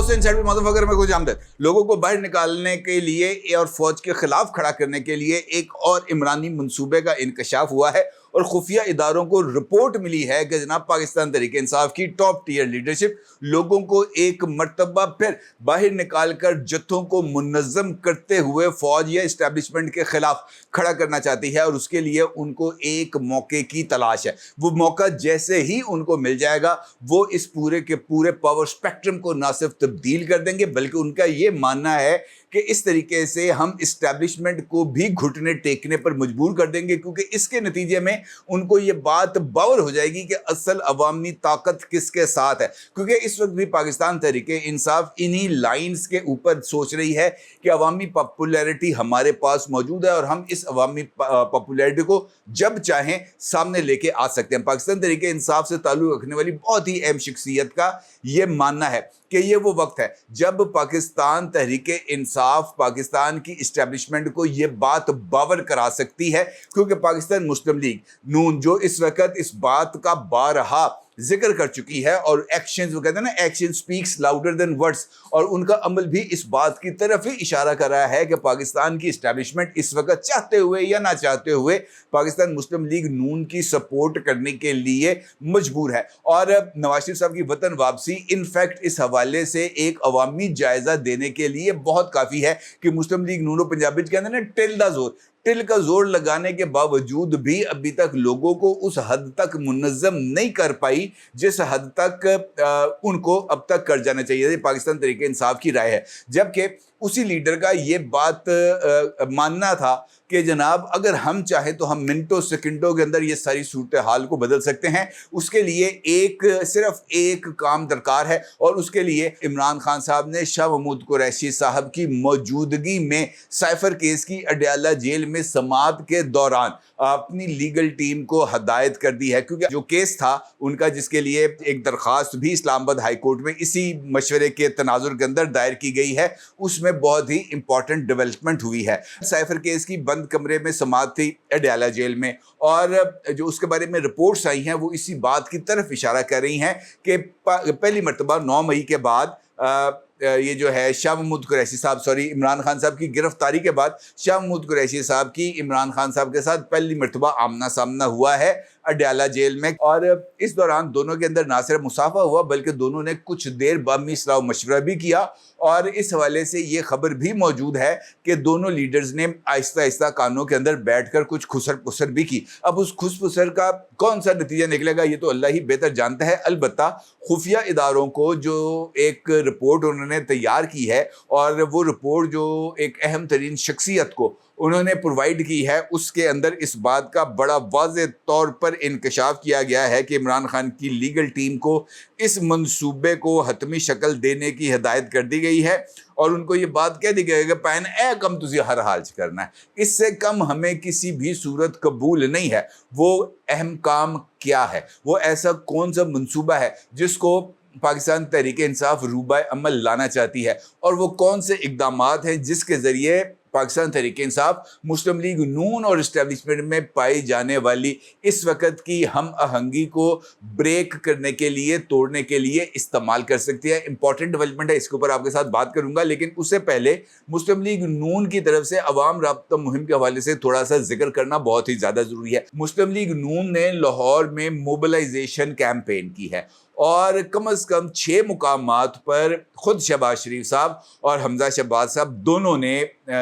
حسین sad Muzaffar میں کچھ آمدید لوگوں کو باہر نکالنے کے لیے اور فوج کے خلاف کھڑا کرنے کے لیے ایک اور عمرانی منصوبے کا انکشاف ہوا ہے اور خفیہ اداروں کو رپورٹ ملی ہے کہ جناب پاکستان تحریک انصاف کی ٹاپ ٹیئر لیڈرشپ لوگوں کو ایک مرتبہ پھر باہر نکال کر جتھوں کو منظم کرتے ہوئے فوج یا اسٹیبلشمنٹ کے خلاف کھڑا کرنا چاہتی ہے اور اس کے لیے ان کو ایک موقع کی تلاش ہے۔ وہ موقع جیسے ہی ان کو مل جائے گا وہ اس پورے کے پورے پاور سپیکٹرم کو نہ صرف تبدیل کر دیں گے بلکہ ان کا یہ ماننا ہے کہ اس طریقے سے ہم اسٹیبلشمنٹ کو بھی گھٹنے ٹیکنے پر مجبور کر دیں گے، کیونکہ اس کے نتیجے میں ان کو یہ بات باور ہو جائے گی کہ اصل عوامی طاقت کس کے ساتھ ہے۔ کیونکہ اس وقت بھی پاکستان تحریک انصاف انہی لائنز کے اوپر سوچ رہی ہے کہ عوامی پاپولیرٹی ہمارے پاس موجود ہے اور ہم اس عوامی پاپولیرٹی کو جب چاہیں سامنے لے کے آ سکتے ہیں۔ پاکستان تحریک انصاف سے تعلق رکھنے والی بہت ہی اہم شخصیت کا یہ ماننا ہے کہ یہ وہ وقت ہے جب پاکستان تحریک انصاف پاکستان کی اسٹیبلشمنٹ کو یہ بات باور کرا سکتی ہے، کیونکہ پاکستان مسلم لیگ نون جو اس وقت اس بات کا بارہا ذکر کر چکی ہے اور ایکشنز، وہ کہتے ہیں نا action specs louder than words, اور ان کا عمل بھی اس بات کی طرف ہی اشارہ کر رہا ہے کہ پاکستان کی اسٹیبلشمنٹ اس وقت چاہتے ہوئے یا نہ چاہتے ہوئے پاکستان مسلم لیگ نون کی سپورٹ کرنے کے لیے مجبور ہے۔ اور نواز شریف صاحب کی وطن واپسی انفیکٹ اس حوالے سے ایک عوامی جائزہ دینے کے لیے بہت کافی ہے کہ مسلم لیگ نون و پنجابی کے اندر ٹل کا زور لگانے کے باوجود بھی ابھی تک لوگوں کو اس حد تک منظم نہیں کر پائی جس حد تک ان کو اب تک کر جانا چاہیے تھا۔ پاکستان تحریک انصاف کی رائے ہے، جبکہ اسی لیڈر کا یہ بات ماننا تھا کہ جناب اگر ہم چاہیں تو ہم منٹوں سیکنڈوں کے اندر یہ ساری صورتحال کو بدل سکتے ہیں، اس کے لیے صرف ایک کام درکار ہے اور اس کے لیے عمران خان صاحب نے شاہ محمود قریشی صاحب کی موجودگی میں سائفر کیس کی اڈیالہ جیل میں سماعت کے دوران اپنی لیگل ٹیم کو ہدایت کر دی ہے، کیونکہ جو کیس تھا ان کا جس کے لیے ایک درخواست بھی اسلام آباد ہائی کورٹ میں اسی مشورے کے تناظر کے اندر دائر کی گئی ہے، اس میں بہت ہی امپورٹنٹ ڈیولپمنٹ ہوئی ہے۔ سائفر کیس کی بند کمرے میں سماعت تھی اڈیالہ جیل میں، اور جو اس کے بارے میں رپورٹس آئی ہیں وہ اسی بات کی طرف اشارہ کر رہی ہیں کہ پہلی مرتبہ 9 مئی کے بعد یہ جو ہے شاہ محمود قریشی صاحب عمران خان صاحب کی گرفتاری کے بعد شاہ محمود قریشی صاحب کی عمران خان صاحب کے ساتھ پہلی مرتبہ آمنا سامنا ہوا ہے اڈیالہ جیل میں، اور اس دوران دونوں کے اندر نہ صرف مصافحہ ہوا بلکہ دونوں نے کچھ دیر باہمی صلاح و مشورہ بھی کیا، اور اس حوالے سے یہ خبر بھی موجود ہے کہ دونوں لیڈرز نے آہستہ آہستہ کانوں کے اندر بیٹھ کر کچھ خسر پسر بھی کی۔ اب اس خس پسر کا کون سا نتیجہ نکلے گا یہ تو اللہ ہی بہتر جانتا ہے۔ البتہ خفیہ اداروں کو جو ایک رپورٹ انہوں نے تیار کی ہے اور وہ رپورٹ جو ایک اہم ترین شخصیت کو انہوں نے پرووائڈ کی ہے، اس کے اندر اس بات کا بڑا واضح طور پر انکشاف کیا گیا ہے کہ عمران خان کی لیگل ٹیم کو اس منصوبے کو حتمی شکل دینے کی ہدایت کر دی گئی ہے اور ان کو یہ بات کہہ دی گئی کہ پین اے کم تجھے ہر حال کرنا ہے، اس سے کم ہمیں کسی بھی صورت قبول نہیں ہے۔ وہ اہم کام کیا ہے، وہ ایسا کون سا منصوبہ ہے جس کو پاکستان تحریک انصاف روبہ عمل لانا چاہتی ہے، اور وہ کون سے اقدامات ہیں جس کے ذریعے پاکستان تحریک انصاف مسلم لیگ نون اور اسٹیبلشمنٹ میں پائی جانے والی اس وقت کی ہم آہنگی کو بریک کرنے کے لیے، توڑنے کے لیے استعمال کر سکتی ہے۔ امپورٹنٹ ڈیولپمنٹ ہے، اس کے اوپر آپ کے ساتھ بات کروں گا، لیکن اس سے پہلے مسلم لیگ نون کی طرف سے عوام رابطہ مہم کے حوالے سے تھوڑا سا ذکر کرنا بہت ہی زیادہ ضروری ہے۔ مسلم لیگ نون نے لاہور میں موبلائزیشن کیمپین کی ہے اور کم از کم 6 مقامات پر خود شہباز شریف صاحب اور حمزہ شہباز صاحب دونوں نے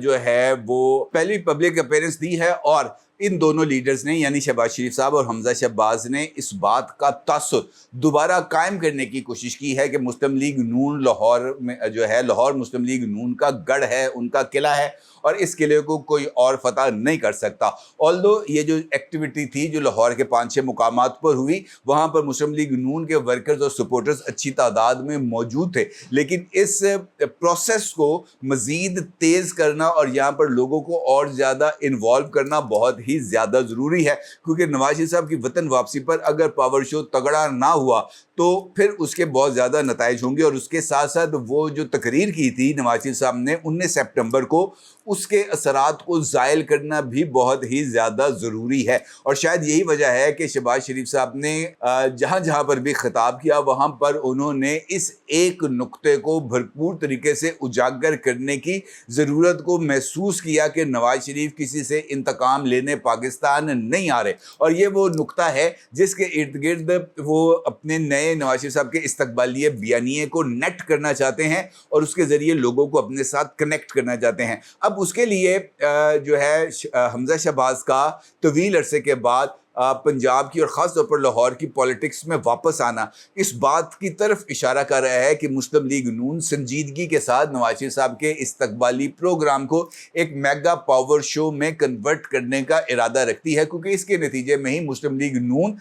جو ہے وہ پہلی پبلک اپیرنس دی ہے، اور ان دونوں لیڈرز نے یعنی شہباز شریف صاحب اور حمزہ شہباز نے اس بات کا تاثر دوبارہ قائم کرنے کی کوشش کی ہے کہ مسلم لیگ نون لاہور میں جو ہے، لاہور مسلم لیگ نون کا گڑھ ہے، ان کا قلعہ ہے، اور اس قلعے کو کوئی اور فتح نہیں کر سکتا۔ آلدو یہ جو ایکٹیویٹی تھی جو لاہور کے 5-6 مقامات پر ہوئی، وہاں پر مسلم لیگ نون کے ورکرز اور سپورٹرز اچھی تعداد میں موجود تھے، لیکن اس پروسیس کو مزید تیز کرنا اور یہاں پر لوگوں کو اور زیادہ انوالو کرنا بہت ہی زیادہ ضروری ہے، کیونکہ نواز شریف صاحب کی وطن واپسی پر اگر پاور شو تگڑا نہ ہوا تو پھر اس کے بہت زیادہ نتائج ہوں گے. اور اس کے ساتھ ساتھ وہ جو تقریر کی تھی نواز شریف صاحب نے 19 سپٹمبر کو, اس کے اثرات کو زائل کرنا بھی بہت ہی زیادہ ضروری ہے. اور شاید یہی وجہ ہے کہ شہباز شریف صاحب نے جہاں جہاں پر بھی خطاب کیا وہاں پر انہوں نے اس ایک نقطے کو بھرپور طریقے سے اجاگر کرنے کی ضرورت کو محسوس کیا کہ نواز شریف کسی سے انتقام لینے پاکستان نہیں آ رہے. اور یہ وہ نقطہ ہے جس کے ارد گرد وہ اپنے نئے نواز شریف صاحب کے استقبالیے بیانیے کو نیٹ کرنا چاہتے ہیں اور اس کے ذریعے لوگوں کو اپنے ساتھ کنیکٹ کرنا چاہتے ہیں. اب اس کے لیے جو ہے حمزہ شہباز کا طویل عرصے کے بعد پنجاب کی اور خاص طور پر لاہور کی پولیٹکس میں واپس آنا اس بات کی طرف اشارہ کر رہا ہے کہ مسلم لیگ نون سنجیدگی کے ساتھ نواز شریف صاحب کے استقبالی پروگرام کو ایک میگا پاور شو میں کنورٹ کرنے کا ارادہ رکھتی ہے, کیونکہ اس کے نتیجے میں ہی مسلم لیگ نون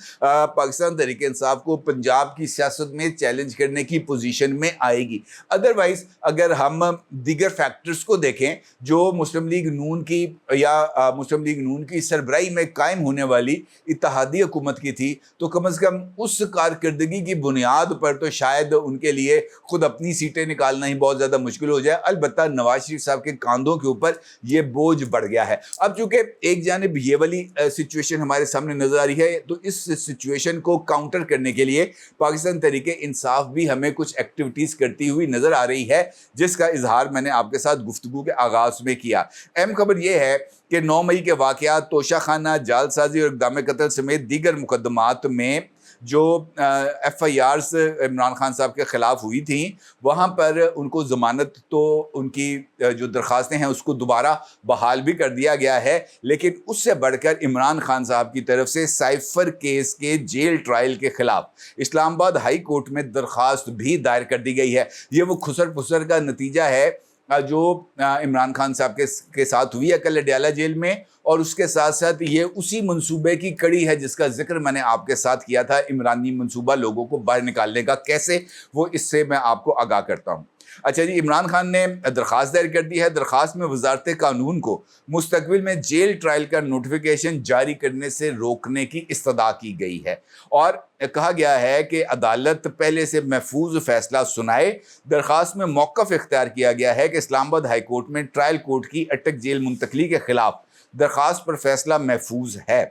پاکستان تحریک انصاف کو پنجاب کی سیاست میں چیلنج کرنے کی پوزیشن میں آئے گی. ادروائز اگر ہم دیگر فیکٹرز کو دیکھیں جو مسلم لیگ نون کی یا مسلم لیگ نون کی سربراہی میں قائم ہونے والی اتحادی حکومت کی تھی, تو کم از کم اس کارکردگی کی بنیاد پر تو شاید ان کے لیے خود اپنی سیٹیں نکالنا ہی بہت زیادہ مشکل ہو جائے. البتہ نواز شریف صاحب کے کاندھوں کے اوپر یہ بوجھ بڑھ گیا ہے. اب چونکہ ایک جانب یہ والی سچویشن ہمارے سامنے نظر آ رہی ہے, تو اس سچویشن کو کاؤنٹر کرنے کے لیے پاکستان تحریک انصاف بھی ہمیں کچھ ایکٹیویٹیز کرتی ہوئی نظر آ رہی ہے, جس کا اظہار میں نے آپ کے ساتھ گفتگو کے آغاز میں کیا. اہم خبر یہ ہے کہ 9 مئی کے واقعات, توشہ خانہ, جال سازی اور اقدام قتل سمیت دیگر مقدمات میں جو ایف آئی آرز عمران خان صاحب کے خلاف ہوئی تھیں, وہاں پر ان کو ضمانت تو ان کی جو درخواستیں ہیں اس کو دوبارہ بحال بھی کر دیا گیا ہے, لیکن اس سے بڑھ کر عمران خان صاحب کی طرف سے سائفر کیس کے جیل ٹرائل کے خلاف اسلام آباد ہائی کورٹ میں درخواست بھی دائر کر دی گئی ہے. یہ وہ خسر پھسر کا نتیجہ ہے جو عمران خان صاحب کے ساتھ ہوئی ہے کل اڈیالہ جیل میں, اور اس کے ساتھ ساتھ یہ اسی منصوبے کی کڑی ہے جس کا ذکر میں نے آپ کے ساتھ کیا تھا, عمرانی منصوبہ لوگوں کو باہر نکالنے کا. کیسے, وہ اس سے میں آپ کو آگاہ کرتا ہوں. اچھا جی, عمران خان نے درخواست دائر کر دی ہے. درخواست میں وزارت قانون کو مستقبل میں جیل ٹرائل کا نوٹیفیکیشن جاری کرنے سے روکنے کی استدعا کی گئی ہے, اور کہا گیا ہے کہ عدالت پہلے سے محفوظ فیصلہ سنائے. درخواست میں موقف اختیار کیا گیا ہے کہ اسلام آباد ہائی کورٹ میں ٹرائل کورٹ کی اٹک جیل منتقلی کے خلاف درخواست پر فیصلہ محفوظ ہے,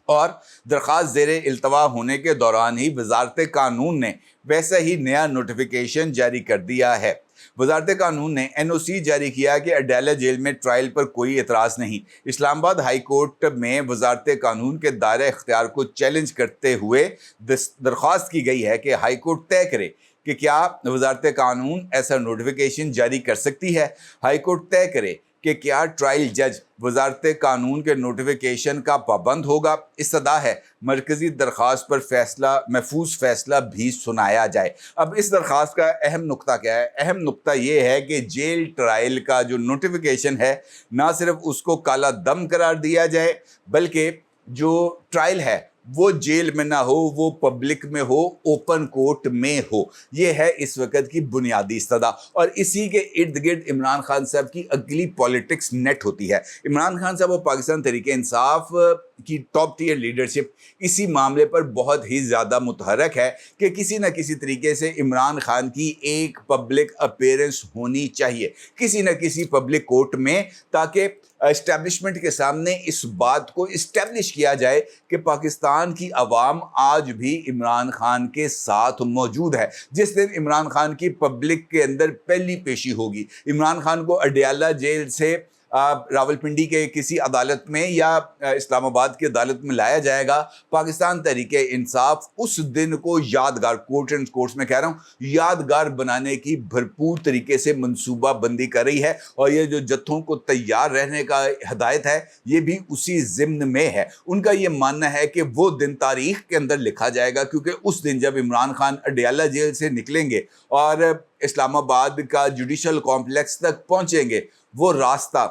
اور درخواست زیر التوا ہونے کے دوران ہی وزارت قانون نے ویسا ہی نیا نوٹیفیکیشن جاری کر دیا ہے. وزارت قانون نے این او سی جاری کیا کہ اڈیالہ جیل میں ٹرائل پر کوئی اعتراض نہیں. اسلام آباد ہائی کورٹ میں وزارت قانون کے دائرہ اختیار کو چیلنج کرتے ہوئے درخواست کی گئی ہے کہ ہائی کورٹ طے کرے کہ کیا وزارت قانون ایسا نوٹیفیکیشن جاری کر سکتی ہے. ہائی کورٹ طے کرے کہ کیا ٹرائل جج وزارت قانون کے نوٹیفیکیشن کا پابند ہوگا. استدعا ہے مرکزی درخواست پر محفوظ فیصلہ بھی سنایا جائے. اب اس درخواست کا اہم نقطہ کیا ہے؟ اہم نقطہ یہ ہے کہ جیل ٹرائل کا جو نوٹیفیکیشن ہے نہ صرف اس کو کالا دم قرار دیا جائے, بلکہ جو ٹرائل ہے وہ جیل میں نہ ہو, وہ پبلک میں ہو, اوپن کورٹ میں ہو. یہ ہے اس وقت کی بنیادی استدعا, اور اسی کے ارد گرد عمران خان صاحب کی اگلی پولیٹکس نیٹ ہوتی ہے. عمران خان صاحب اور پاکستان تحریک انصاف کی ٹاپ ٹیئر لیڈرشپ اسی معاملے پر بہت ہی زیادہ متحرک ہے کہ کسی نہ کسی طریقے سے عمران خان کی ایک پبلک اپیرنس ہونی چاہیے کسی نہ کسی پبلک کورٹ میں, تاکہ اسٹیبلشمنٹ کے سامنے اس بات کو اسٹیبلش کیا جائے کہ پاکستان کی عوام آج بھی عمران خان کے ساتھ موجود ہے. جس دن عمران خان کی پبلک کے اندر پہلی پیشی ہوگی, عمران خان کو اڈیالہ جیل سے راولپنڈی کے کسی عدالت میں یا اسلام آباد کی عدالت میں لایا جائے گا, پاکستان تحریک انصاف اس دن کو یادگار, کوٹ اینڈ کوٹس میں کہہ رہا ہوں, یادگار بنانے کی بھرپور طریقے سے منصوبہ بندی کر رہی ہے. اور یہ جو جتھوں کو تیار رہنے کا ہدایت ہے یہ بھی اسی ضمن میں ہے. ان کا یہ ماننا ہے کہ وہ دن تاریخ کے اندر لکھا جائے گا, کیونکہ اس دن جب عمران خان اڈیالہ جیل سے نکلیں گے اور اسلام آباد کا جوڈیشل کمپلیکس تک پہنچیں گے, وہ راستہ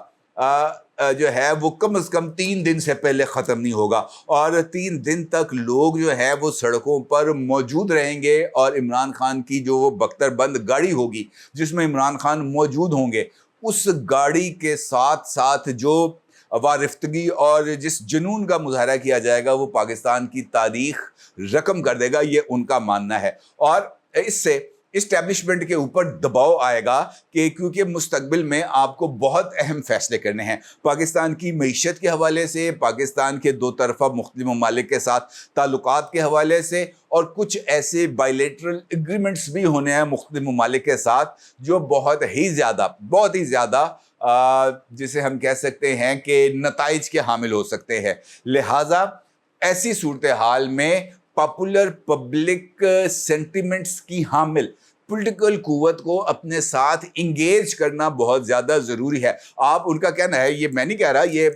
جو ہے وہ کم از کم 3 دن سے پہلے ختم نہیں ہوگا, اور 3 دن تک لوگ جو ہے وہ سڑکوں پر موجود رہیں گے, اور عمران خان کی جو وہ بختر بند گاڑی ہوگی جس میں عمران خان موجود ہوں گے, اس گاڑی کے ساتھ ساتھ جو وارفتگی اور جس جنون کا مظاہرہ کیا جائے گا وہ پاکستان کی تاریخ رقم کر دے گا، یہ ان کا ماننا ہے۔ اور اس سے اسٹیبلشمنٹ کے اوپر دباؤ آئے گا کہ کیونکہ مستقبل میں آپ کو بہت اہم فیصلے کرنے ہیں پاکستان کی معیشت کے حوالے سے، پاکستان کے دو طرفہ مختلف ممالک کے ساتھ تعلقات کے حوالے سے، اور کچھ ایسے بائیلیٹرل ایگریمنٹس بھی ہونے ہیں مختلف ممالک کے ساتھ جو بہت ہی زیادہ جسے ہم کہہ سکتے ہیں کہ نتائج کے حامل ہو سکتے ہیں۔ لہٰذا ایسی صورتحال میں پاپولر پبلک سینٹیمنٹس کی حامل پولیٹیکل قوت کو اپنے ساتھ انگیج کرنا بہت زیادہ ضروری ہے۔ آپ ان کا کہنا ہے، یہ میں نہیں کہہ رہا، یہ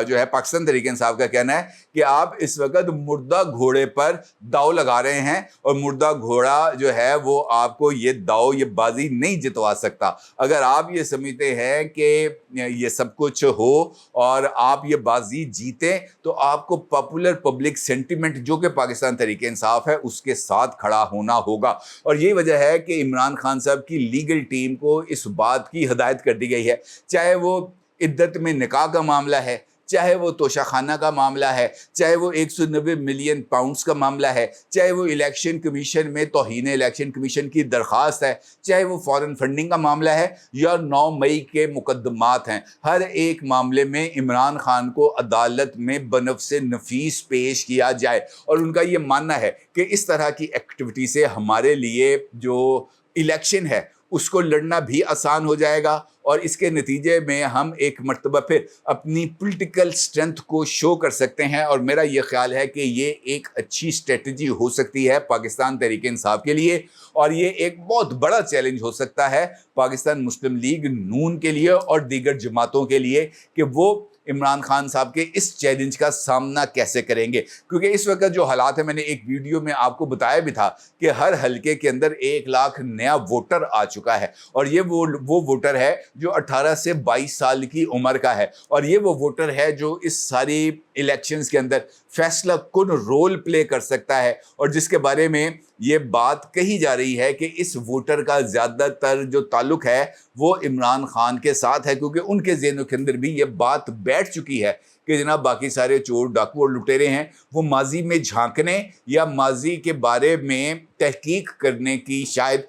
جو ہے پاکستان تحریک انصاف کا کہنا ہے کہ آپ اس وقت مردہ گھوڑے پر داؤ لگا رہے ہیں، اور مردہ گھوڑا جو ہے وہ آپ کو یہ داؤ، یہ بازی نہیں جتوا سکتا۔ اگر آپ یہ سمجھتے ہیں کہ یہ سب کچھ ہو اور آپ یہ بازی جیتیں تو آپ کو پاپولر پبلک سینٹیمنٹ جو کہ پاکستان تحریک انصاف ہے اس کے ساتھ کھڑا ہونا ہوگا۔ اور یہ وجہ ہے کہ عمران خان صاحب کی لیگل ٹیم کو اس بات کی ہدایت کر دی گئی ہے، چاہے وہ عدت میں نکاح کا معاملہ ہے، چاہے وہ توشہ خانہ کا معاملہ ہے، چاہے وہ 190 ملین پاؤنڈز کا معاملہ ہے، چاہے وہ الیکشن کمیشن میں توہین الیکشن کمیشن کی درخواست ہے، چاہے وہ فارن فنڈنگ کا معاملہ ہے یا 9 مئی کے مقدمات ہیں۔ ہر ایک معاملے میں عمران خان کو عدالت میں بنفس نفیس پیش کیا جائے، اور ان کا یہ ماننا ہے کہ اس طرح کی ایکٹیویٹی سے ہمارے لیے جو الیکشن ہے اس کو لڑنا بھی آسان ہو جائے گا، اور اس کے نتیجے میں ہم ایک مرتبہ پھر اپنی پولیٹیکل سٹرینتھ کو شو کر سکتے ہیں۔ اور میرا یہ خیال ہے کہ یہ ایک اچھی اسٹریٹجی ہو سکتی ہے پاکستان تحریک انصاف کے لیے، اور یہ ایک بہت بڑا چیلنج ہو سکتا ہے پاکستان مسلم لیگ نون کے لیے اور دیگر جماعتوں کے لیے کہ وہ عمران خان صاحب کے اس چیلنج کا سامنا کیسے کریں گے۔ کیونکہ اس وقت جو حالات ہیں، میں نے ایک ویڈیو میں آپ کو بتایا بھی تھا کہ ہر حلقے کے اندر 1 لاکھ نیا ووٹر آ چکا ہے، اور یہ وہ ووٹر ہے جو 18 سے 22 سال کی عمر کا ہے، اور یہ وہ ووٹر ہے جو اس ساری الیکشنز کے اندر فیصلہ کن رول پلے کر سکتا ہے، اور جس کے بارے میں یہ بات کہی جا رہی ہے کہ اس ووٹر کا زیادہ تر جو تعلق ہے وہ عمران خان کے ساتھ ہے، کیونکہ ان کے ذہنوں کے اندر بھی یہ بات بیٹھ چکی ہے کہ جناب باقی سارے چور ڈاکو اور لٹیرے ہیں، وہ ماضی میں جھانکنے یا ماضی کے بارے میں تحقیق کرنے کی شاید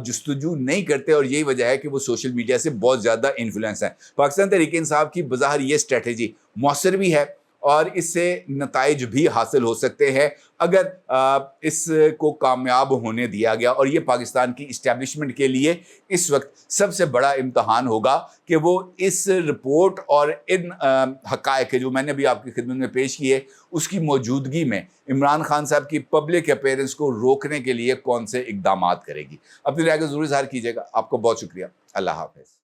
جستجو نہیں کرتے، اور یہی وجہ ہے کہ وہ سوشل میڈیا سے بہت زیادہ انفلوئنس ہیں۔ پاکستان تحریک انصاف کی بظاہر یہ اسٹریٹجی مؤثر بھی ہے، اور اس سے نتائج بھی حاصل ہو سکتے ہیں اگر اس کو کامیاب ہونے دیا گیا، اور یہ پاکستان کی اسٹیبلشمنٹ کے لیے اس وقت سب سے بڑا امتحان ہوگا کہ وہ اس رپورٹ اور ان حقائق جو میں نے بھی آپ کی خدمت میں پیش کیے اس کی موجودگی میں عمران خان صاحب کی پبلک اپیئرنس کو روکنے کے لیے کون سے اقدامات کرے گی۔ اپنی رائے کو ضرور اظہار کیجیے گا۔ آپ کو بہت شکریہ۔ اللہ حافظ۔